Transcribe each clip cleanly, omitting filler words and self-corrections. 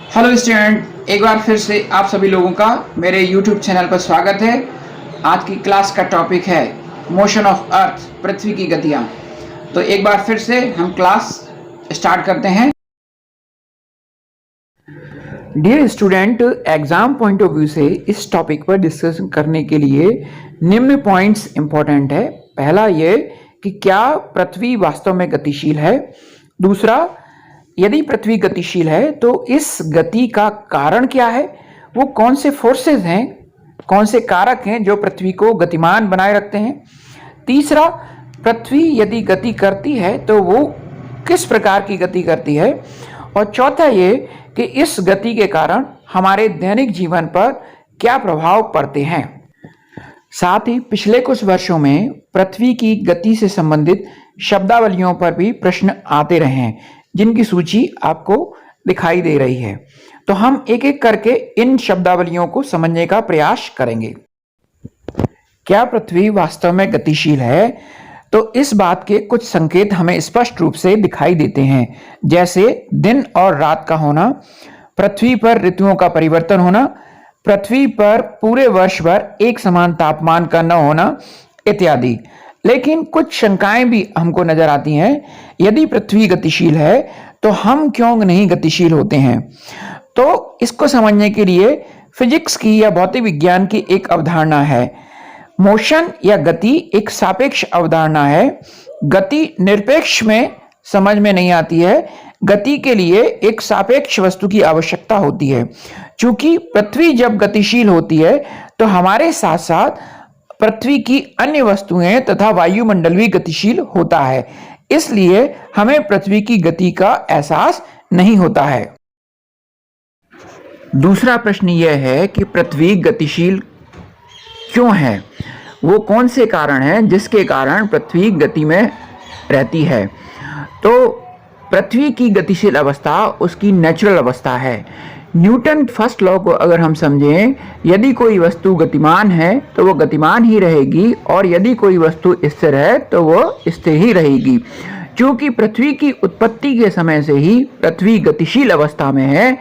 Hello student, एक बार फिर से आप सभी लोगों का मेरे YouTube चैनल पर स्वागत है। आज की क्लास का टॉपिक है मोशन ऑफ अर्थ, पृथ्वी की गतियां। तो एक बार फिर से हम क्लास स्टार्ट करते हैं। Dear student, exam point of view से इस टॉपिक पर डिस्कशन करने के लिए निम्न पॉइंट्स इंपॉर्टेंट है। पहला ये कि क्या पृथ्वी वास्तव में गतिशील है। दूसरा, यदि पृथ्वी गतिशील है तो इस गति का कारण क्या है, वो कौन से फोर्सेस हैं, कौन से कारक हैं जो पृथ्वी को गतिमान बनाए रखते हैं। तीसरा, पृथ्वी यदि गति करती है तो वो किस प्रकार की गति करती है। और चौथा ये कि इस गति के कारण हमारे दैनिक जीवन पर क्या प्रभाव पड़ते हैं। साथ ही पिछले कुछ वर्षों में पृथ्वी की गति से संबंधित शब्दावलियों पर भी प्रश्न आते रहे हैं, जिनकी सूची आपको दिखाई दे रही है। तो हम एक एक करके इन शब्दावलियों को समझने का प्रयास करेंगे। क्या पृथ्वी वास्तव में गतिशील है? तो इस बात के कुछ संकेत हमें स्पष्ट रूप से दिखाई देते हैं, जैसे दिन और रात का होना, पृथ्वी पर ऋतुओं का परिवर्तन होना, पृथ्वी पर पूरे वर्ष भर एक समान तापमान का न होना इत्यादि। लेकिन कुछ शंकाएं भी हमको नजर आती हैं। यदि पृथ्वी गतिशील है तो हम क्यों नहीं गतिशील होते हैं? तो इसको समझने के लिए फिजिक्स की या भौतिक विज्ञान की एक अवधारणा है। मोशन या गति एक सापेक्ष अवधारणा है। गति निरपेक्ष में समझ में नहीं आती है। गति के लिए एक सापेक्ष वस्तु की आवश्यकता होती है। चूंकि पृथ्वी जब गतिशील होती है तो हमारे साथ साथ पृथ्वी की अन्य वस्तुएं तथा वायुमंडल भी गतिशील होता है, इसलिए हमें पृथ्वी की गति का एहसास नहीं होता है। दूसरा प्रश्न यह है कि पृथ्वी गतिशील क्यों है? वो कौन से कारण हैं जिसके कारण पृथ्वी गति में रहती है? तो पृथ्वी की गतिशील अवस्था उसकी नेचुरल अवस्था है। न्यूटन फर्स्ट लॉ को अगर हम समझें, यदि कोई वस्तु गतिमान है तो वो गतिमान ही रहेगी, और यदि कोई वस्तु स्थिर है तो वो स्थिर ही रहेगी। क्योंकि पृथ्वी की उत्पत्ति के समय से ही पृथ्वी गतिशील अवस्था में है,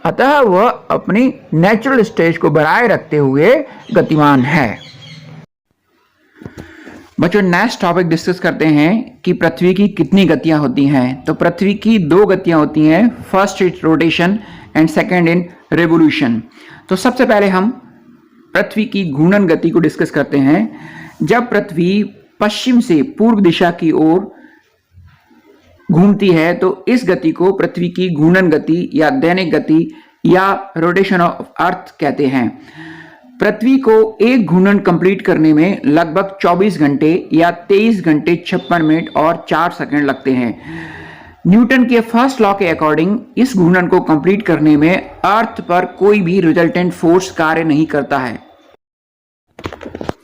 अतः वह अपनी नेचुरल स्टेज को बनाए रखते हुए गतिमान है। बच्चों, नेक्स्ट टॉपिक डिस्कस करते हैं कि पृथ्वी की कितनी गतियां होती हैं। तो पृथ्वी की दो गतियां होती हैं, first is rotation and second in revolution. तो सबसे पहले हम पृथ्वी की घूर्णन गति को डिस्कस करते हैं। जब पृथ्वी पश्चिम से पूर्व दिशा की ओर घूमती है तो इस गति को पृथ्वी की घूर्णन गति या दैनिक गति या रोटेशन ऑफ अर्थ कहते हैं। पृथ्वी को एक घूर्णन कंप्लीट करने में लगभग 24 घंटे या 23 घंटे 56 मिनट और 4 सेकंड लगते हैं। न्यूटन के फर्स्ट लॉ के अकॉर्डिंग इस घूर्णन को कंप्लीट करने में अर्थ पर कोई भी रिजल्टेंट फोर्स कार्य नहीं करता है।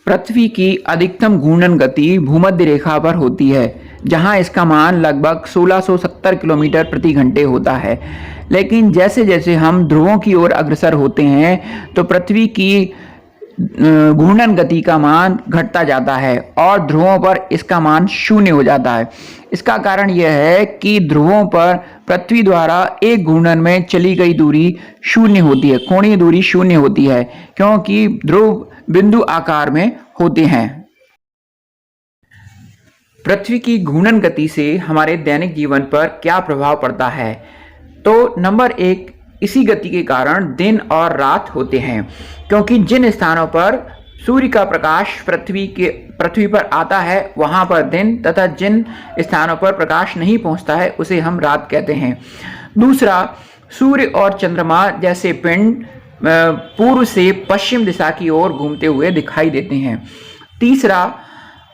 पृथ्वी की अधिकतम घूर्णन गति भूमध्य रेखा पर होती है, जहां इसका मान लगभग 1670 किलोमीटर प्रति घंटे होता है। लेकिन जैसे जैसे हम ध्रुवों की ओर अग्रसर होते हैं तो पृथ्वी की घूर्णन गति का मान घटता जाता है और ध्रुवों पर इसका मान शून्य हो जाता है। इसका कारण यह है कि ध्रुवों पर पृथ्वी द्वारा एक घूर्णन में चली गई दूरी शून्य होती है, कोणीय दूरी शून्य होती है, क्योंकि ध्रुव बिंदु आकार में होते हैं। पृथ्वी की घूर्णन गति से हमारे दैनिक जीवन पर क्या प्रभाव पड़ता है? तो नंबर एक, इसी गति के कारण दिन और रात होते हैं, क्योंकि जिन स्थानों पर सूर्य का प्रकाश पृथ्वी पर आता है वहां पर दिन, तथा जिन स्थानों पर प्रकाश नहीं पहुंचता है उसे हम रात कहते हैं। दूसरा, सूर्य और चंद्रमा जैसे पिंड पूर्व से पश्चिम दिशा की ओर घूमते हुए दिखाई देते हैं। तीसरा,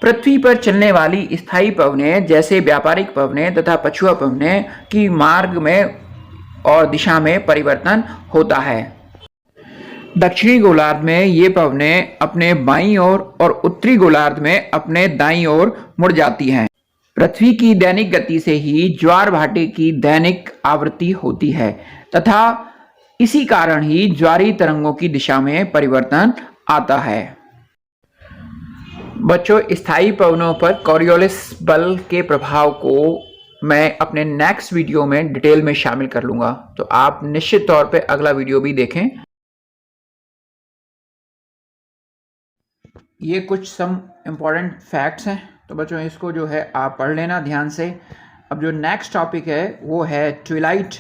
पृथ्वी पर चलने वाली स्थायी पवनें जैसे व्यापारिक पवनें तथा पछुआ पवनें की मार्ग में और दिशा में परिवर्तन होता है। दक्षिणी गोलार्ध में ये पवनें अपने बाईं ओर और उत्तरी गोलार्ध में अपने दाईं ओर मुड़ जाती हैं। पृथ्वी की दैनिक गति से ही ज्वार भाटे की दैनिक आवृत्ति होती है तथा इसी कारण ही ज्वारीय तरंगों की दिशा में परिवर्तन आता है। बच्चों, स्थायी पवनों पर कॉरियोलिस बल के प्रभाव को मैं अपने नेक्स्ट वीडियो में डिटेल में शामिल कर लूँगा, तो आप निश्चित तौर पे अगला वीडियो भी देखें। ये कुछ सम इम्पॉर्टेंट फैक्ट्स हैं, तो बच्चों इसको जो है आप पढ़ लेना ध्यान से। अब जो नेक्स्ट टॉपिक है वो है ट्विलाइट।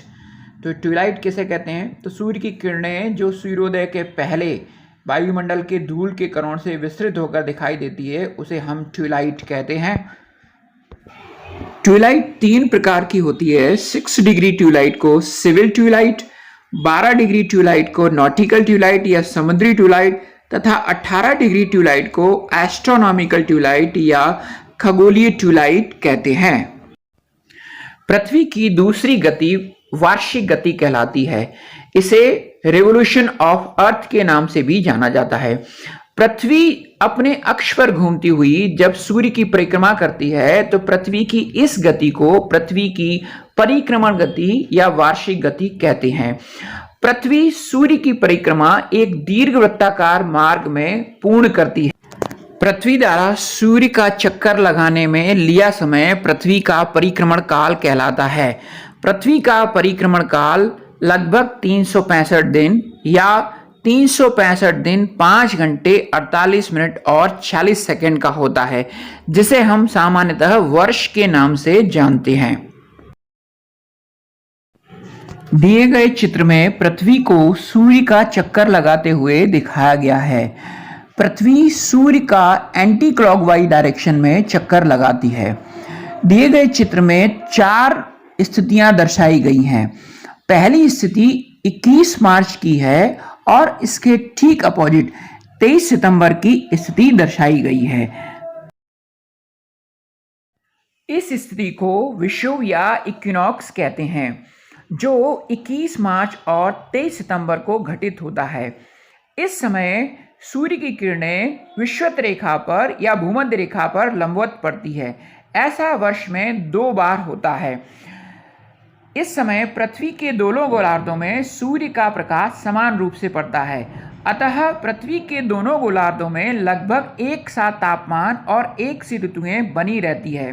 तो ट्विलाइट किसे कहते हैं? तो सूर्य की किरणें जो सूर्योदय के पहले वायुमंडल के धूल के कणों से विस्तृत होकर दिखाई देती है, उसे हम ट्विलाइट कहते हैं। ट्विलाइट 3 प्रकार की होती है। 6 डिग्री ट्विलाइट को सिविल ट्विलाइट, 12 डिग्री ट्विलाइट को नॉटिकल ट्विलाइट या समुद्री ट्विलाइट तथा 18 डिग्री ट्विलाइट को एस्ट्रोनॉमिकल ट्विलाइट या खगोलीय ट्विलाइट कहते हैं। पृथ्वी की दूसरी गति वार्षिक गति कहलाती है। इसे रेवोल्यूशन ऑफ अर्थ के नाम से भी जाना जाता है। पृथ्वी अपने अक्ष पर घूमती हुई जब सूर्य की परिक्रमा करती है तो पृथ्वी की इस गति को पृथ्वी की परिक्रमण गति या वार्षिक गति कहते हैं। पृथ्वी सूर्य की परिक्रमा एक दीर्घवृत्ताकार मार्ग में पूर्ण करती है। पृथ्वी द्वारा सूर्य का चक्कर लगाने में लिया समय पृथ्वी का परिक्रमण काल कहलाता है। पृथ्वी का परिक्रमण काल लगभग 365 दिन या 365 दिन 5 घंटे 48 मिनट और 40 सेकंड का होता है, जिसे हम सामान्यतः वर्ष के नाम से जानते हैं। दिए गए चित्र में पृथ्वी को सूर्य का चक्कर लगाते हुए दिखाया गया है। पृथ्वी सूर्य का एंटी क्लॉकवाइज डायरेक्शन में चक्कर लगाती है। दिए गए चित्र में 4 स्थितियां दर्शाई गई हैं। पहली स्थिति 21 मार्च की है और इसके ठीक अपोजिट 23 सितंबर की स्थिति दर्शाई गई है। इस स्थिति को विषुव या इक्विनॉक्स कहते हैं, जो 21 मार्च और 23 सितंबर को घटित होता है। इस समय सूर्य की किरणें विषुवत रेखा पर या भूमध्य रेखा पर लंबवत पड़ती है। ऐसा वर्ष में 2 बार होता है। इस समय पृथ्वी के दोनों गोलार्धों में सूर्य का प्रकाश समान रूप से पड़ता है, अतः पृथ्वी के दोनों गोलार्धों में लगभग एक सा तापमान और एक सी ऋतुएं बनी रहती है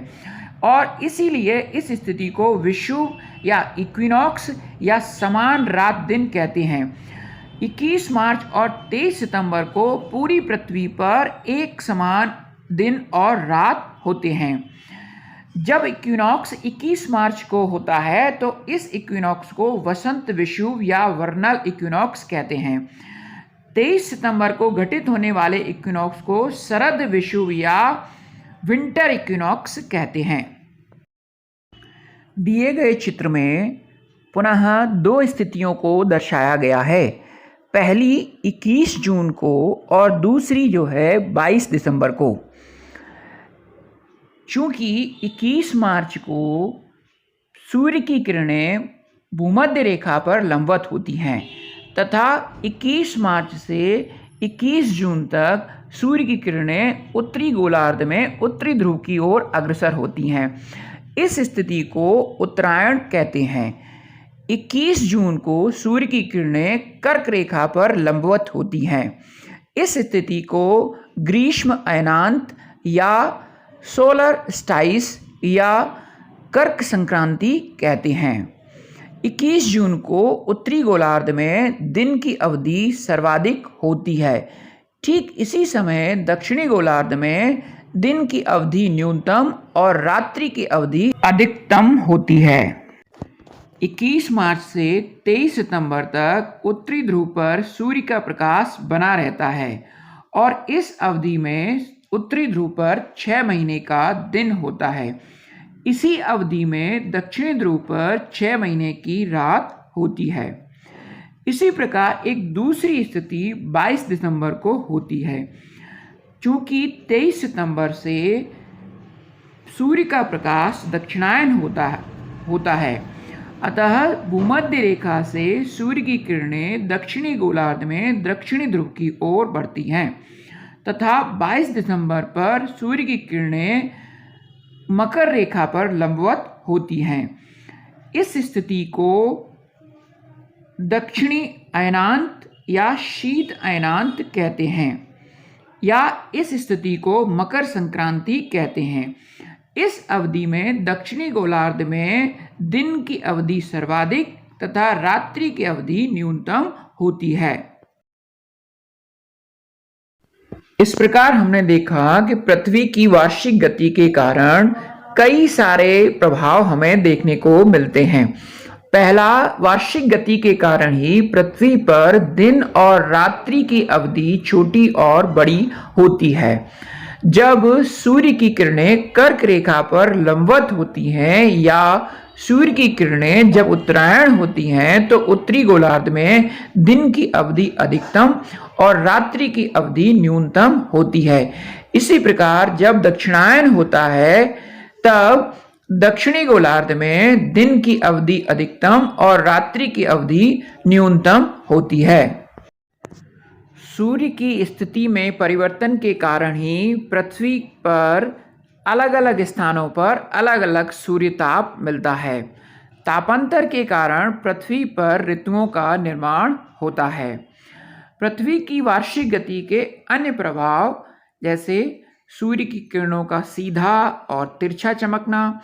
और इसीलिए इस स्थिति को विषुव या इक्विनॉक्स या समान रात दिन कहते हैं। 21 मार्च और 23 सितंबर को पूरी पृथ्वी पर एक समान दिन और रात होते हैं। जब इक्विनॉक्स 21 मार्च को होता है तो इस इक्विनॉक्स को वसंत विषुव या वर्नल इक्विनॉक्स कहते हैं। 23 सितंबर को घटित होने वाले इक्विनॉक्स को शरद विषुव या विंटर इक्विनॉक्स कहते हैं। दिए गए चित्र में पुनः 2 स्थितियों को दर्शाया गया है। पहली 21 जून को और दूसरी जो है 22 दिसंबर को। चूंकि 21 मार्च को सूर्य की किरणें भूमध्य रेखा पर लंबवत होती हैं तथा 21 मार्च से 21 जून तक सूर्य की किरणें उत्तरी गोलार्ध में उत्तरी ध्रुव की ओर अग्रसर होती हैं। इस स्थिति को उत्तरायण कहते हैं। 21 जून को सूर्य की किरणें कर्क रेखा पर लंबवत होती हैं। इस स्थिति को ग्रीष्म अयनांत या सोलर स्टाइस या कर्क संक्रांति कहते हैं। 21 जून को उत्तरी गोलार्ध में दिन की अवधि सर्वाधिक होती है। ठीक इसी समय दक्षिणी गोलार्ध में दिन की अवधि न्यूनतम और रात्रि की अवधि अधिकतम होती है। 21 मार्च से 23 सितंबर तक उत्तरी ध्रुव पर सूर्य का प्रकाश बना रहता है और इस अवधि में उत्तरी ध्रुव पर 6 महीने का दिन होता है। इसी अवधि में दक्षिणी ध्रुव पर 6 महीने की रात होती है। इसी प्रकार एक दूसरी स्थिति 22 दिसंबर को होती है। चूँकि 23 सितंबर से सूर्य का प्रकाश दक्षिणायन होता है, अतः भूमध्य रेखा से सूर्य की किरणें दक्षिणी गोलार्ध में दक्षिणी ध्रुव की ओर बढ़ती हैं तथा 22 दिसंबर पर सूर्य की किरणें मकर रेखा पर लंबवत होती हैं। इस स्थिति को दक्षिणी अयनांत या शीत अयनांत कहते हैं या इस स्थिति को मकर संक्रांति कहते हैं। इस अवधि में दक्षिणी गोलार्ध में दिन की अवधि सर्वाधिक तथा रात्रि की अवधि न्यूनतम होती है। इस प्रकार हमने देखा कि पृथ्वी की वार्षिक गति के कारण कई सारे प्रभाव हमें देखने को मिलते हैं। पहला, वार्षिक गति के कारण ही पृथ्वी पर दिन और रात्रि की अवधि छोटी और बड़ी होती है। जब सूर्य की किरणें कर्क रेखा पर लंबवत होती हैं या सूर्य की किरणें जब उत्तरायण होती हैं तो उत्तरी गोलार्ध में दिन की अवधि अधिकतम और रात्रि की अवधि न्यूनतम होती है। इसी प्रकार जब दक्षिणायन होता है तब दक्षिणी गोलार्ध में दिन की अवधि अधिकतम और रात्रि की अवधि न्यूनतम होती है। सूर्य की स्थिति में परिवर्तन के कारण ही पृथ्वी पर अलग अलग स्थानों पर अलग अलग सूर्य ताप मिलता है। तापांतर के कारण पृथ्वी पर ऋतुओं का निर्माण होता है। पृथ्वी की वार्षिक गति के अन्य प्रभाव जैसे सूर्य की किरणों का सीधा और तिरछा चमकना,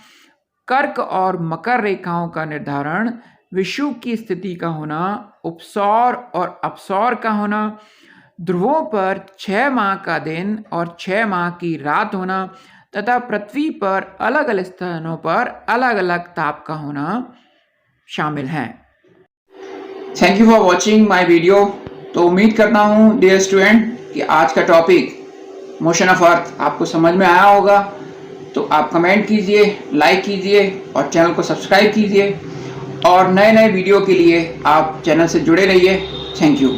कर्क और मकर रेखाओं का निर्धारण, विषुव की स्थिति का होना, उपसौर और अपसौर का होना, ध्रुवों पर 6 माह का दिन और 6 माह की रात होना तथा पृथ्वी पर अलग अलग स्थानों पर अलग अलग ताप का होना शामिल हैं। Thank you for watching my video. तो उम्मीद करता हूँ डियर स्टूडेंट कि आज का टॉपिक मोशन ऑफ अर्थ आपको समझ में आया होगा। तो आप कमेंट कीजिए, लाइक कीजिए और चैनल को सब्सक्राइब कीजिए और नए नए वीडियो के लिए आप चैनल से जुड़े रहिए। Thank you.